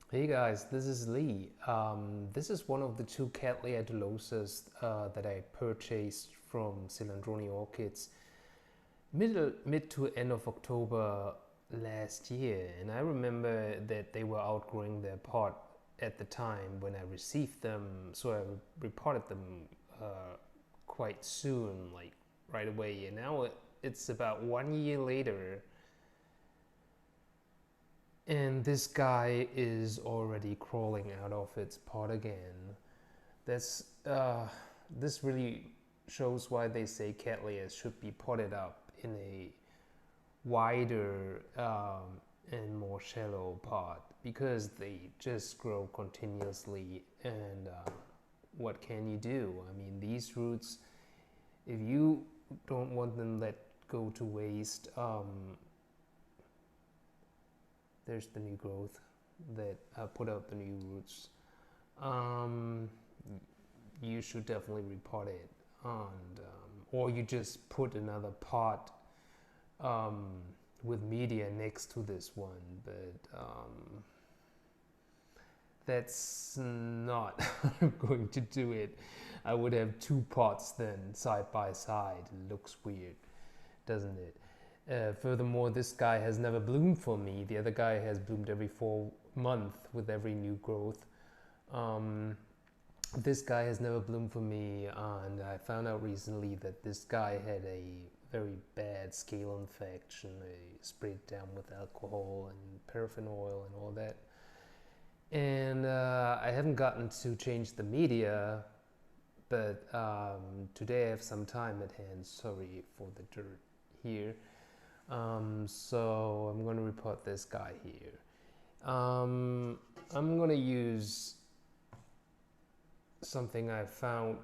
Hey guys, this is Lee. This is one of the two Cattleya Dolosas that I purchased from Cilandroni Orchids mid to end of October last year, and I remember that they were outgrowing their pot at the time when I received them, so I repotted them quite soon, like right away. And now it's about 1 year later, and this guy is already crawling out of its pot again. That's this really shows why they say Cattleyas should be potted up in a wider and more shallow pot because they just grow continuously. And what can you do? I mean, these roots, if you don't want them let go to waste, there's the new growth that put out the new roots. Um, you should definitely repot it, and or you just put another pot with media next to this one, but that's not how I'm going to do it. I would have two pots then side by side. It looks weird, doesn't it? Furthermore, this guy has never bloomed for me. The other guy has bloomed every 4 months with every new growth. This guy has never bloomed for me, and I found out recently that this guy had a very bad scale infection. They sprayed it down with alcohol and paraffin oil and all that. And I haven't gotten to change the media, but today I have some time at hand. Sorry for the dirt here. So I'm going to repot this guy here. I'm going to use something I found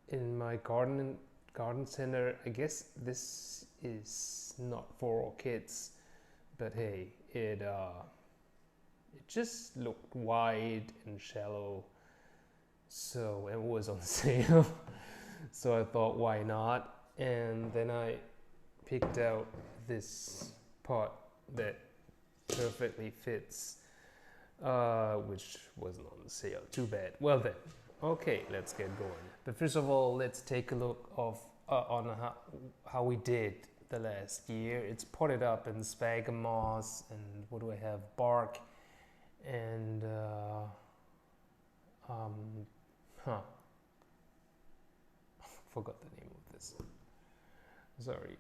in my garden center. I guess this is not for orchids, but hey, it just looked wide and shallow, so it was on sale. So I thought, why not? And then I picked out this pot that perfectly fits, which wasn't on sale. Too bad. Well then, okay, let's get going. But first of all, let's take a look on how we did the last year. It's potted up in sphagum moss, and what do I have? Bark and huh, forgot the name of this. Sorry.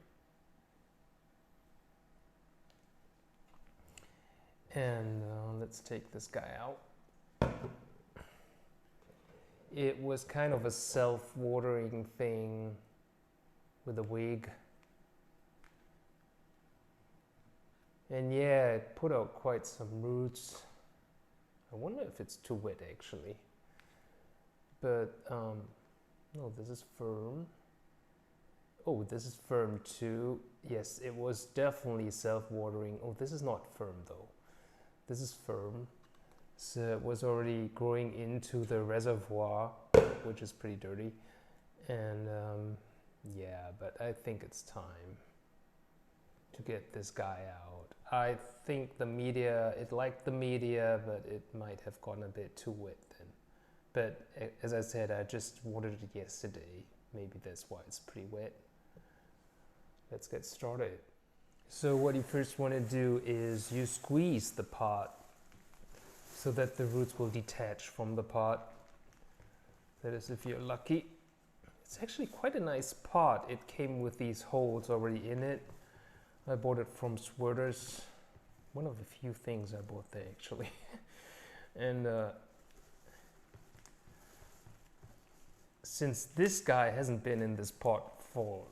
And let's take this guy out. It was kind of a self-watering thing with a wig. And yeah, it put out quite some roots. I wonder if it's too wet actually. But no, this is firm. Oh, this is firm too. Yes, it was definitely self-watering. Oh, this is not firm though. This is firm. So it was already growing into the reservoir, which is pretty dirty. And yeah, but I think it's time to get this guy out. I think the media, it liked the media, but it might have gotten a bit too wet then. But as I said, I just watered it yesterday. Maybe that's why it's pretty wet. Let's get started. So what you first want to do is you squeeze the pot so that the roots will detach from the pot. That is if you're lucky. It's actually quite a nice pot. It came with these holes already in it. I bought it from Swerters. One of the few things I bought there actually. And since this guy hasn't been in this pot for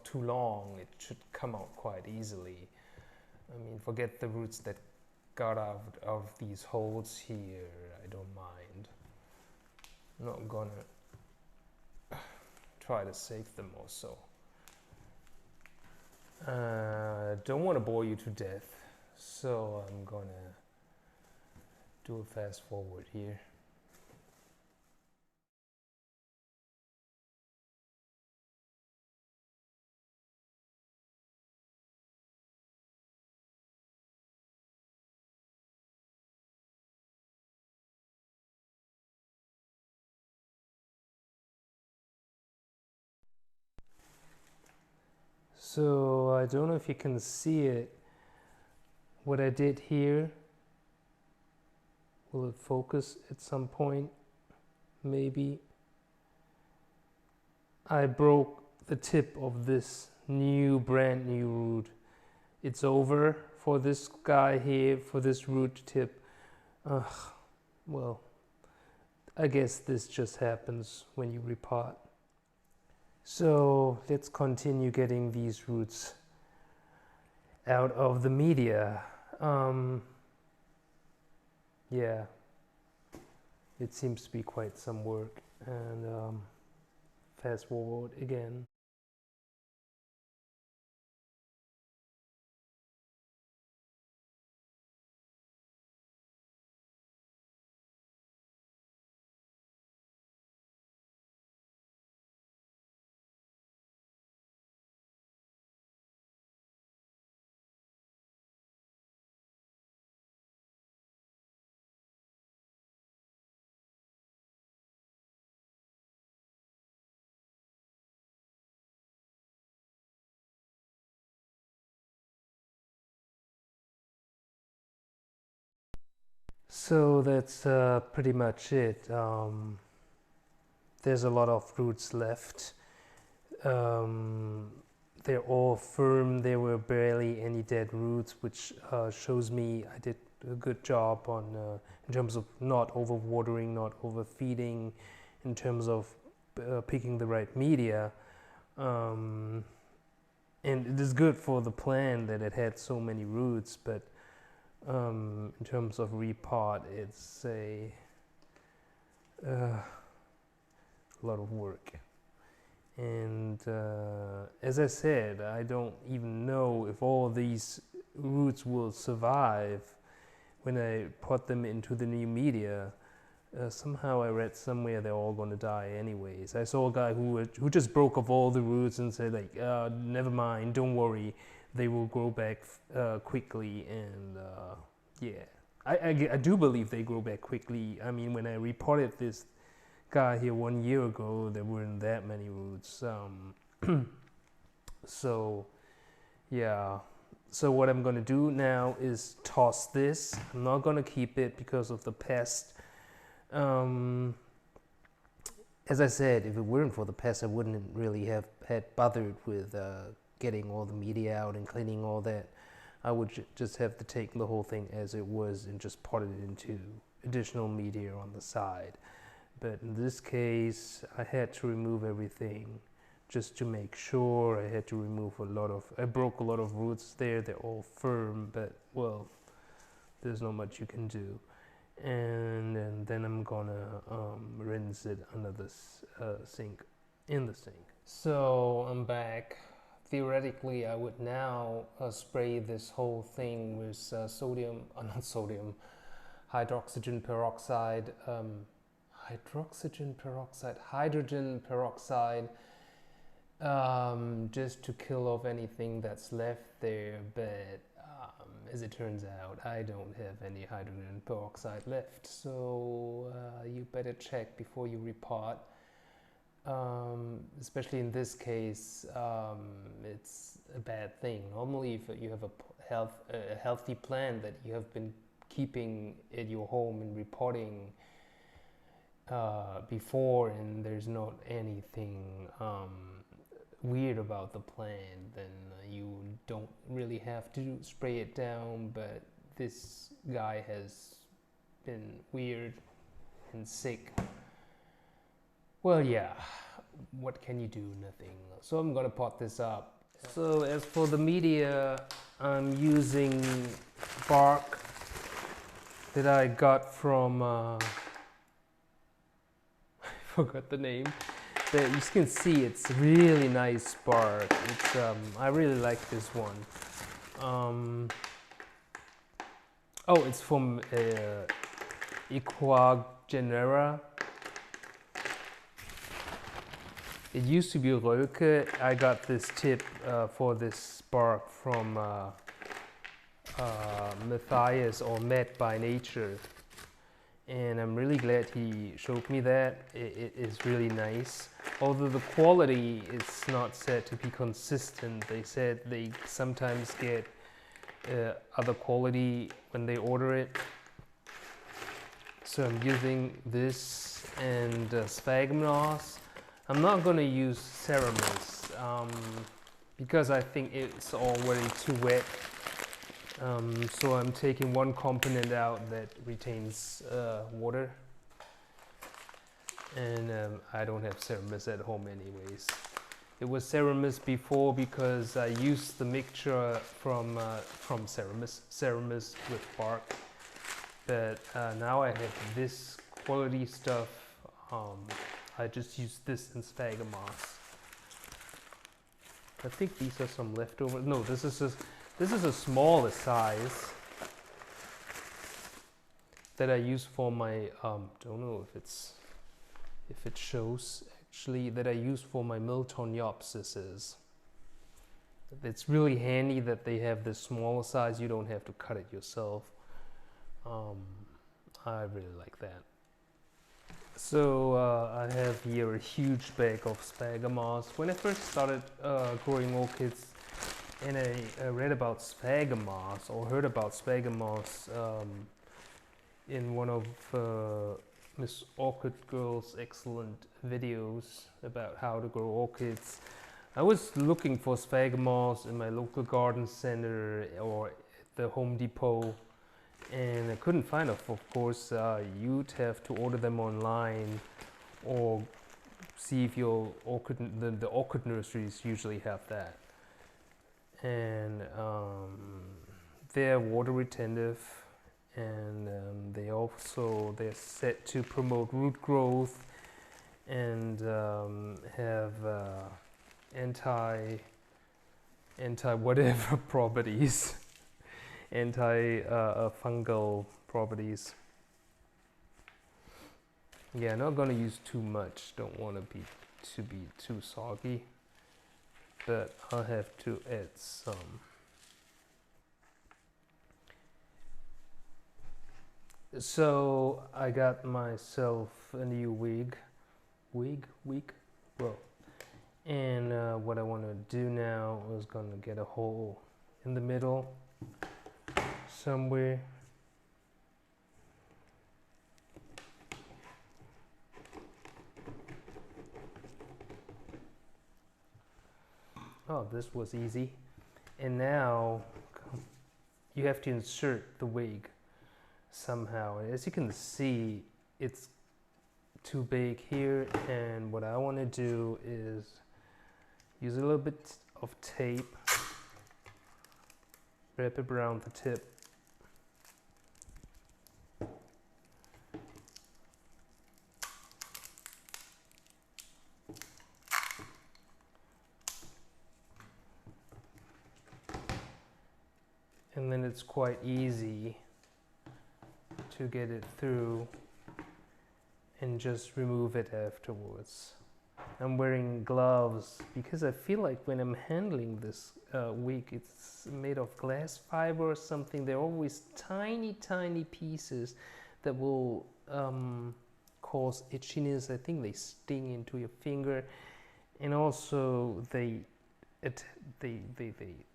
too long, it should come out quite easily. I mean, forget the roots that got out of these holes here. I don't mind. I'm not gonna try to save them also. Don't want to bore you to death, so I'm gonna do a fast forward here. So I don't know if you can see it. What I did here, will it focus at some point? Maybe. I broke the tip of this brand new root. It's over for this guy here, for this root tip. Well, I guess this just happens when you repot. So let's continue getting these roots out of the media. Yeah, it seems to be quite some work. And fast forward again. So that's pretty much it. There's a lot of roots left. They're all firm. There were barely any dead roots, which shows me I did a good job on in terms of not overwatering, not overfeeding, in terms of picking the right media. And it is good for the plant that it had so many roots, but in terms of repot, it's a lot of work. And as I said, I don't even know if all these roots will survive when I put them into the new media. Somehow I read somewhere they're all going to die anyways. I saw a guy who just broke off all the roots and said like, never mind, don't worry, they will grow back quickly. And yeah, I do believe they grow back quickly. I mean, when I reported this guy here 1 year ago, there weren't that many roots. So yeah, so what I'm going to do now is toss this. I'm not going to keep it because of the pest. As I said, if it weren't for the pest, I wouldn't really have had bothered with getting all the media out and cleaning all that. I would just have to take the whole thing as it was and just pot it into additional media on the side. But in this case, I had to remove everything just to make sure. I had to remove I broke a lot of roots there. They're all firm, but well, there's not much you can do. And then I'm gonna rinse it under this sink, in the sink. So I'm back. Theoretically, I would now spray this whole thing with hydrogen peroxide, just to kill off anything that's left there. But as it turns out, I don't have any hydrogen peroxide left, so you better check before you repot. Especially in this case, it's a bad thing. Normally, if you have a healthy plant that you have been keeping at your home and repotting before, and there's not anything weird about the plant, then you don't really have to spray it down. But this guy has been weird and sick. Well, yeah, what can you do? Nothing. So I'm gonna pot this up. So as for the media, I'm using bark that I got from I forgot the name, but you can see it's really nice bark. It's I really like this one. Oh, it's from Equagenera. It used to be Röke. I got this tip for this bark from Matthias, or Met by Nature. and I'm really glad he showed me that. It is really nice. Although the quality is not said to be consistent. They said they sometimes get other quality when they order it. So I'm using this and sphagum. I'm not going to use seramis because I think it's already too wet. So I'm taking one component out that retains water, and I don't have seramis at home anyways. It was seramis before because I used the mixture from seramis with bark, but now I have this quality stuff. I just use this in sphagum. I think these are some leftover. No, this is a smaller size that I use for my don't know if it shows actually, that I use for my Miltoniopsises. It's really handy that they have this smaller size. You don't have to cut it yourself. I really like that. So I have here a huge bag of sphagum. When I first started growing orchids, and I read about sphagum or heard about sphagum in one of Miss Orchid Girl's excellent videos about how to grow orchids. I was looking for sphagum in my local garden center or at the Home Depot, and I couldn't find them. Of course, you'd have to order them online or see if your orchid, the orchid nurseries usually have that. And they're water retentive, and they're set to promote root growth and have anti whatever properties, anti fungal properties. Yeah, not gonna use too much. Don't want to be too soggy, but I'll have to add some. So I got myself a new wig, well, and what I want to do now is gonna get a hole in the middle somewhere. Oh, this was easy. And now you have to insert the wig somehow. And as you can see, it's too big here, and what I want to do is use a little bit of tape, wrap it around the tip, and then it's quite easy to get it through and just remove it afterwards. I'm wearing gloves because I feel like when I'm handling this wig, it's made of glass fiber or something. There are always tiny pieces that will cause itchiness. I think they sting into your finger, and also they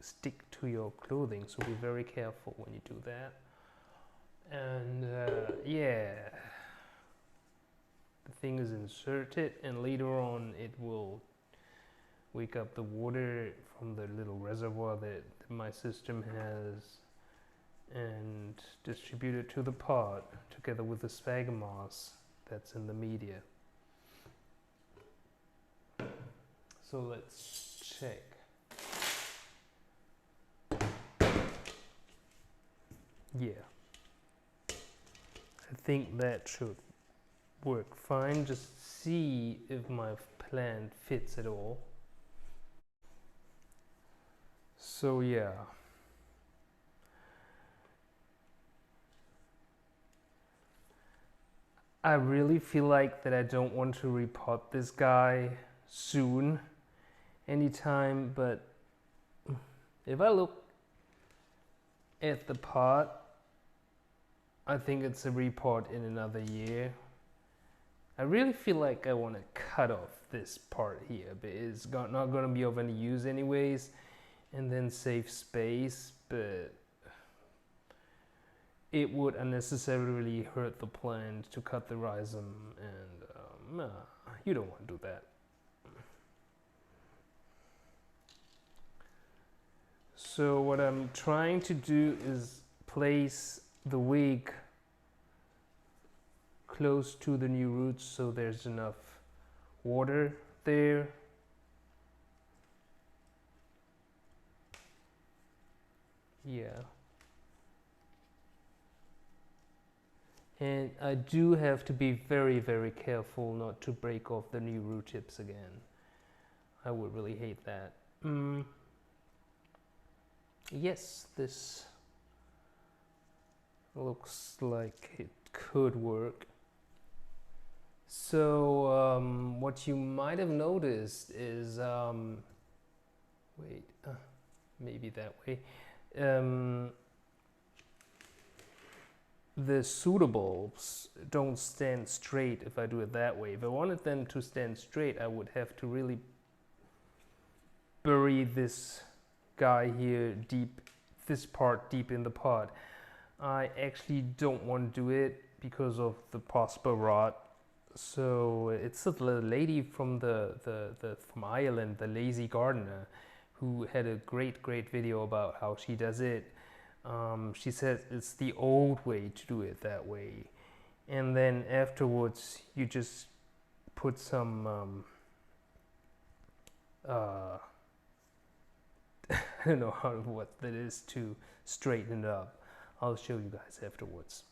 stick to your clothing, so be very careful when you do that. And yeah, the thing is inserted, and later on it will wake up the water from the little reservoir that my system has and distribute it to the pot together with the sphagum that's in the media. So let's check. Yeah, I think that should work fine. Just see if my plant fits at all. So yeah, I really feel like that I don't want to repot this guy soon, anytime, but if I look at the pot, I think it's a repot in another year. I really feel like I want to cut off this part here, but it's not going to be of any use anyways, and then save space, but it would unnecessarily hurt the plant to cut the rhizome, and you don't want to do that. So what I'm trying to do is place the wig close to the new roots so there's enough water there. Yeah. And I do have to be very, very careful not to break off the new root tips again. I would really hate that. Yes, this looks like it could work. So what you might have noticed is, maybe that way. The pseudobulbs don't stand straight if I do it that way. If I wanted them to stand straight, I would have to really bury this guy here deep, this part deep in the pot. I actually don't want to do it because of the possible rot. So it's a lady from from Ireland, the lazy gardener, who had a great video about how she does it. She says it's the old way to do it that way, and then afterwards you just put some I don't know what that is to straighten it up. I'll show you guys afterwards.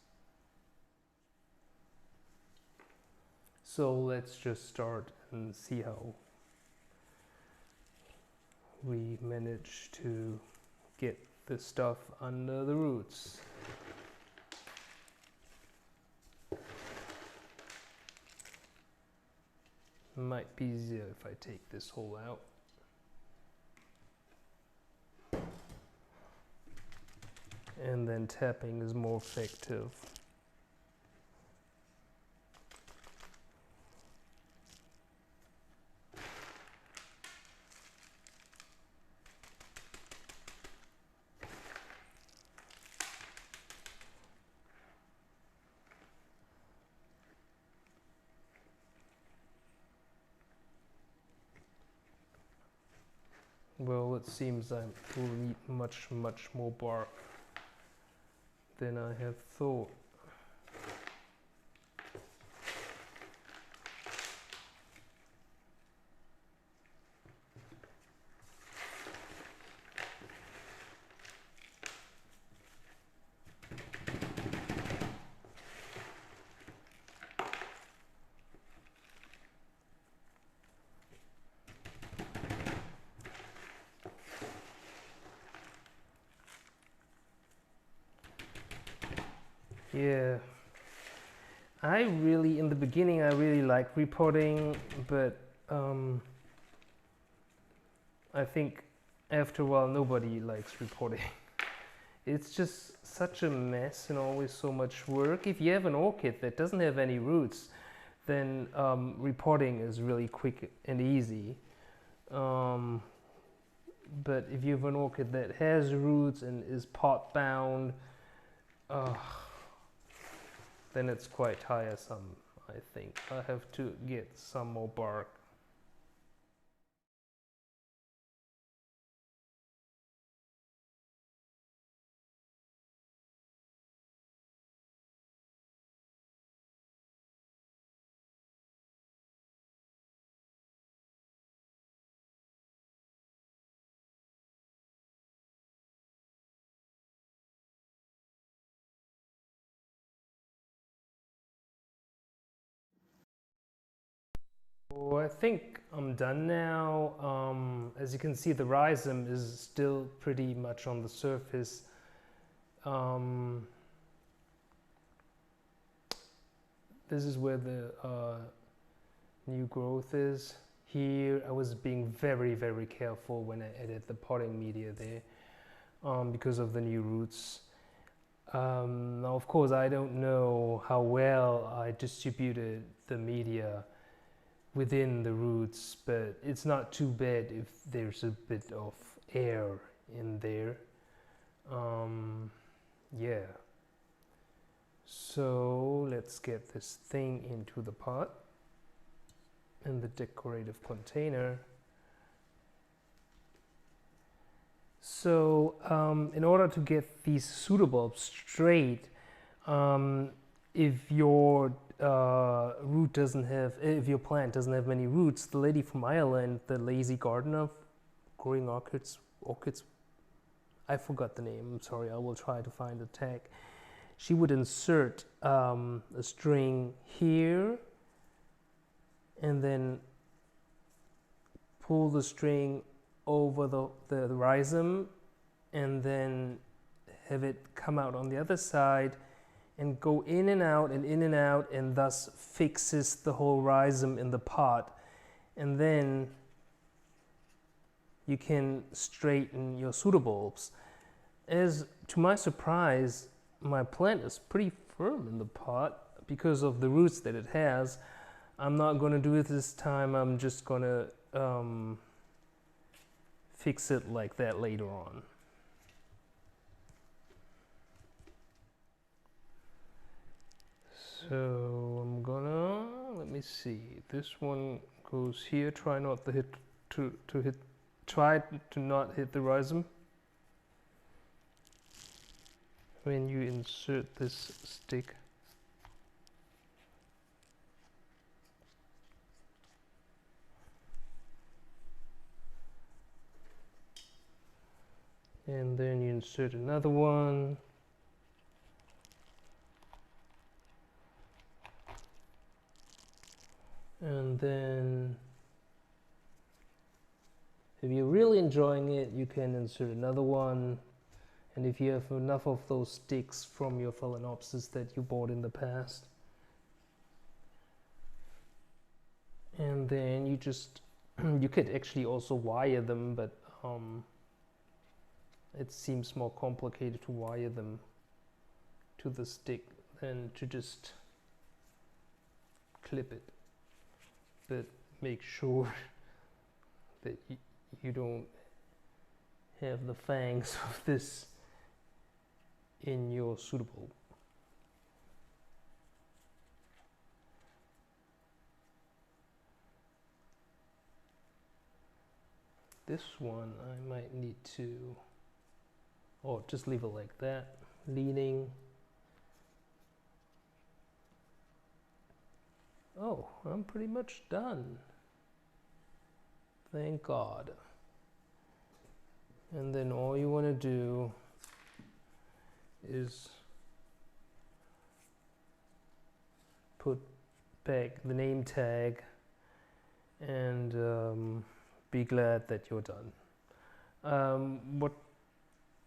So let's just start and see how we manage to get the stuff under the roots. Might be easier if I take this hole out. And then tapping is more effective. Well, it seems I will need much more bark than I have thought. Yeah, in the beginning I really liked repotting, but I think after a while nobody likes repotting. It's just such a mess and always so much work. If you have an orchid that doesn't have any roots, then repotting is really quick and easy. But if you have an orchid that has roots and is pot bound, then it's quite tiresome, I think. I have to get some more bark. So I think I'm done now. As you can see, the rhizome is still pretty much on the surface. This is where the new growth is. Here I was being very careful when I added the potting media there because of the new roots. Now, of course, I don't know how well I distributed the media within the roots, but it's not too bad if there's a bit of air in there. Yeah. So let's get this thing into the pot in the decorative container. So in order to get these pseudobulbs straight, if your root doesn't have, if your plant doesn't have many roots, the lady from Ireland, the lazy gardener growing orchids, I forgot the name, I'm sorry, I will try to find the tag. She would insert a string here and then pull the string over the rhizome and then have it come out on the other side and go in and out and in and out, and thus fixes the whole rhizome in the pot. And then you can straighten your pseudobulbs. As to my surprise, my plant is pretty firm in the pot because of the roots that it has. I'm not going to do it this time. I'm just going to fix it like that later on. So I'm gonna, let me see, this one goes here. Try not to hit try to not hit the rhizome when you insert this stick. And then you insert another one. And then if you're really enjoying it, you can insert another one. And if you have enough of those sticks from your phalaenopsis that you bought in the past, and then you just you could actually also wire them, but it seems more complicated to wire them to the stick than to just clip it. But make sure that you don't have the fangs of this in your pseudobulb. This one I might need to, or just leave it like that, leaning. Oh, I'm pretty much done. Thank God. And then all you want to do is put back the name tag and be glad that you're done. What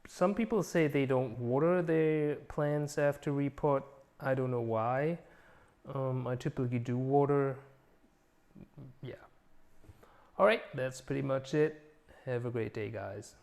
some people say, they don't water their plants after repot. I don't know why. I typically do water. Yeah. All right, that's pretty much it. Have a great day, guys.